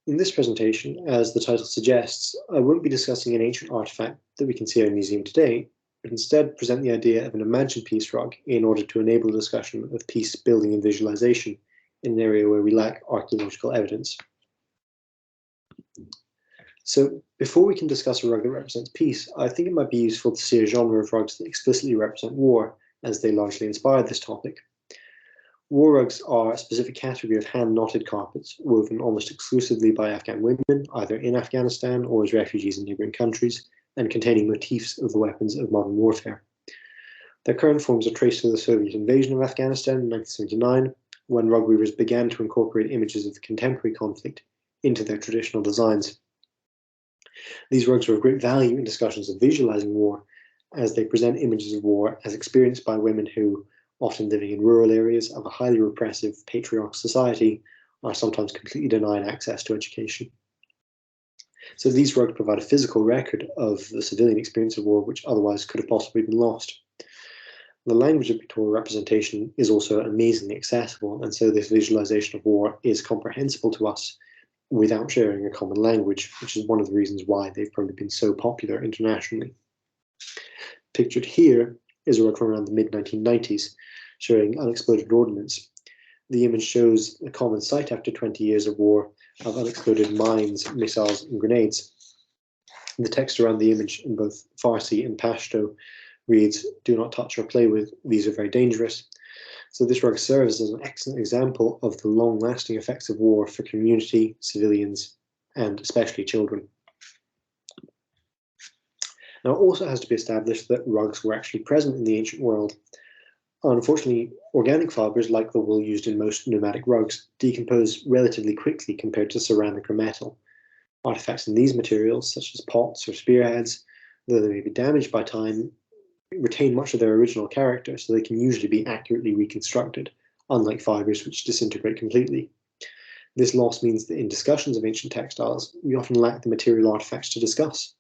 In this presentation, as the title suggests, I won't be discussing an ancient artifact that we can see in a museum today, but instead present the idea of an imagined peace rug in order to enable a discussion of peace building and visualization in an area where we lack archaeological evidence. So before we can discuss a rug that represents peace, I think it might be useful to see a genre of rugs that explicitly represent war, as they largely inspired this topic. War rugs are a specific category of hand-knotted carpets woven almost exclusively by Afghan women, either in Afghanistan or as refugees in neighbouring countries, and containing motifs of the weapons of modern warfare. Their current forms are traced to the Soviet invasion of Afghanistan in 1979, when rug weavers began to incorporate images of the contemporary conflict into their traditional designs. These rugs are of great value in discussions of visualizing war, as they present images of war as experienced by women who, often living in rural areas of a highly repressive patriarchal society, are sometimes completely denied access to education. So these rugs provide a physical record of the civilian experience of war, which otherwise could have possibly been lost. The language of pictorial representation is also amazingly accessible, and so this visualization of war is comprehensible to us without sharing a common language, which is one of the reasons why they've probably been so popular internationally. Pictured here is a rug from around the mid-1990s, showing unexploded ordnance. The image shows a common sight after 20 years of war of unexploded mines, missiles, and grenades. The text around the image in both Farsi and Pashto reads, "Do not touch or play with, these are very dangerous." So this rug serves as an excellent example of the long-lasting effects of war for community, civilians, and especially children. Now, it also has to be established that rugs were actually present in the ancient world. Unfortunately, organic fibers, like the wool used in most nomadic rugs, decompose relatively quickly compared to ceramic or metal. Artifacts in these materials, such as pots or spearheads, though they may be damaged by time, retain much of their original character, so they can usually be accurately reconstructed, unlike fibers which disintegrate completely. This loss means that in discussions of ancient textiles, we often lack the material artifacts to discuss.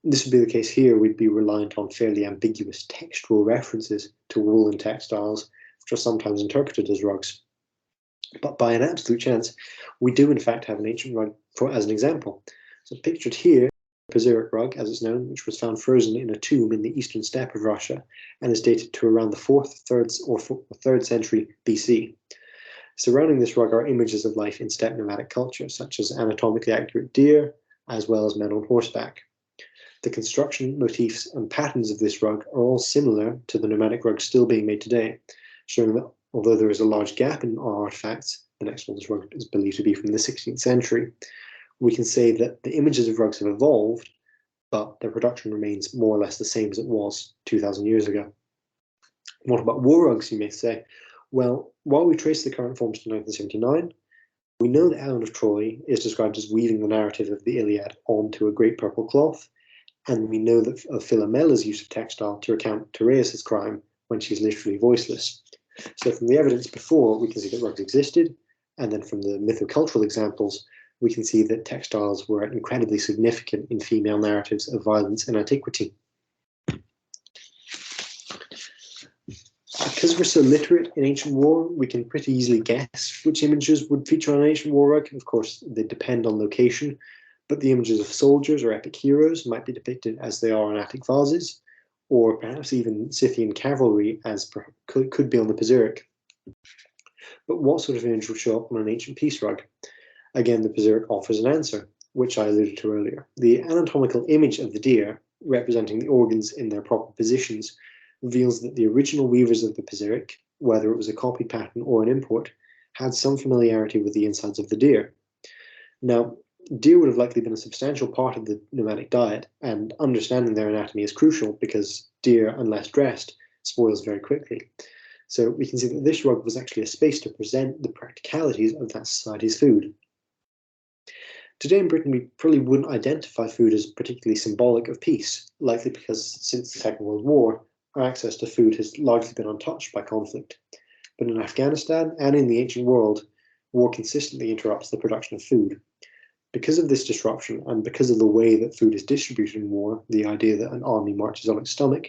This would be the case here. We'd be reliant on fairly ambiguous textual references to woolen textiles, which are sometimes interpreted as rugs. But by an absolute chance, we do in fact have an ancient rug as an example. So pictured here, Pazuric rug, as it's known, which was found frozen in a tomb in the eastern steppe of Russia and is dated to around the 4th, 3rd century BC. Surrounding this rug are images of life in steppe nomadic culture, such as anatomically accurate deer, as well as men on horseback. The construction, motifs, and patterns of this rug are all similar to the nomadic rugs still being made today, showing that although there is a large gap in our artifacts, the next oldest rug is believed to be from the 16th century, we can say that the images of rugs have evolved, but their production remains more or less the same as it was 2,000 years ago. What about war rugs, you may say? Well, while we trace the current forms to 1979, we know that Helen of Troy is described as weaving the narrative of the Iliad onto a great purple cloth, and we know that of Philomela's use of textile to recount Tereus' crime when she's literally voiceless. So from the evidence before, we can see that rugs existed, and then from the mythocultural examples, we can see that textiles were incredibly significant in female narratives of violence in antiquity. Because we're so literate in ancient war, we can pretty easily guess which images would feature on an ancient war rug. Of course, they depend on location, but the images of soldiers or epic heroes might be depicted as they are on Attic vases, or perhaps even Scythian cavalry as could be on the Pazuric. But what sort of image would show up on an ancient peace rug? Again, the Pazuric offers an answer, which I alluded to earlier. The anatomical image of the deer, representing the organs in their proper positions, reveals that the original weavers of the Pazuric, whether it was a copy pattern or an import, had some familiarity with the insides of the deer. Now, deer would have likely been a substantial part of the nomadic diet, and understanding their anatomy is crucial because deer, unless dressed, spoils very quickly. So we can see that this rug was actually a space to present the practicalities of that society's food. Today in Britain, we probably wouldn't identify food as particularly symbolic of peace, likely because since the Second World War, our access to food has largely been untouched by conflict. But in Afghanistan and in the ancient world, war consistently interrupts the production of food. Because of this disruption and because of the way that food is distributed in war, the idea that an army marches on its stomach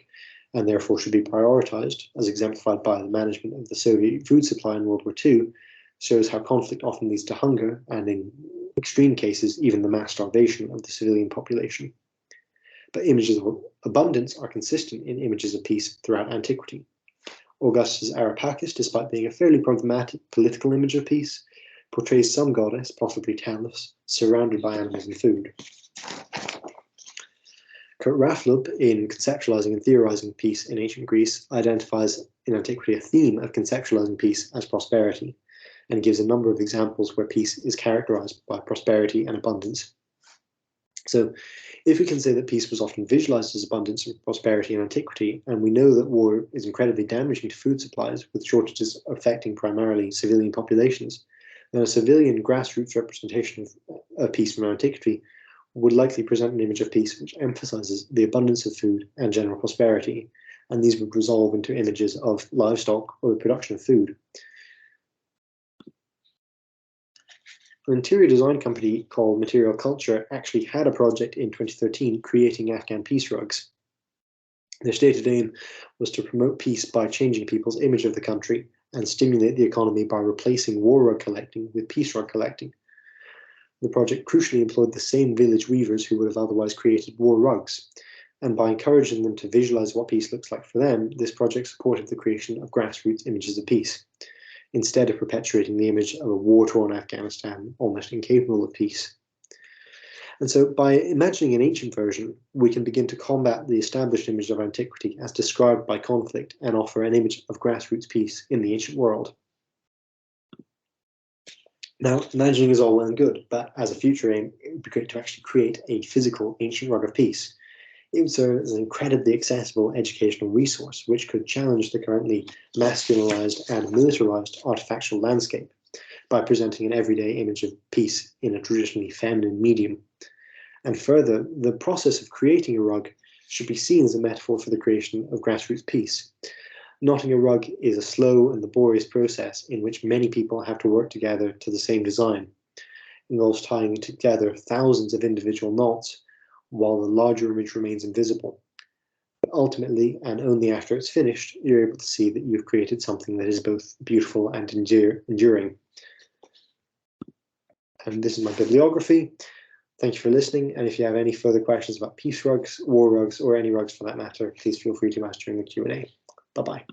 and therefore should be prioritized, as exemplified by the management of the Soviet food supply in World War II, shows how conflict often leads to hunger and in extreme cases, even the mass starvation of the civilian population. But images of abundance are consistent in images of peace throughout antiquity. Augustus Arapakis, despite being a fairly problematic political image of peace, portrays some goddess, possibly Talos, surrounded by animals and food. Kurt Rafflup, in Conceptualizing and Theorizing Peace in Ancient Greece, identifies in antiquity a theme of conceptualizing peace as prosperity, and gives a number of examples where peace is characterized by prosperity and abundance. So, if we can say that peace was often visualized as abundance and prosperity in antiquity, and we know that war is incredibly damaging to food supplies, with shortages affecting primarily civilian populations, then a civilian grassroots representation of peace from antiquity would likely present an image of peace which emphasizes the abundance of food and general prosperity, and these would resolve into images of livestock or the production of food. An interior design company called Material Culture actually had a project in 2013 creating Afghan peace rugs. Their stated aim was to promote peace by changing people's image of the country and stimulate the economy by replacing war rug collecting with peace rug collecting. The project crucially employed the same village weavers who would have otherwise created war rugs, and by encouraging them to visualize what peace looks like for them, this project supported the creation of grassroots images of peace, instead of perpetuating the image of a war-torn Afghanistan almost incapable of peace. And so by imagining an ancient version, we can begin to combat the established image of antiquity as described by conflict and offer an image of grassroots peace in the ancient world. Now, imagining is all well and good, but as a future aim, it would be great to actually create a physical ancient rug of peace. It would serve as an incredibly accessible educational resource, which could challenge the currently masculinized and militarized artifactual landscape by presenting an everyday image of peace in a traditionally feminine medium. And further, the process of creating a rug should be seen as a metaphor for the creation of grassroots peace. Knotting a rug is a slow and laborious process in which many people have to work together to the same design. It involves tying together thousands of individual knots while the larger image remains invisible. But ultimately, and only after it's finished, you're able to see that you've created something that is both beautiful and enduring. And this is my bibliography. Thank you for listening, and if you have any further questions about peace rugs, war rugs, or any rugs for that matter, please feel free to ask during the Q&A. Bye-bye.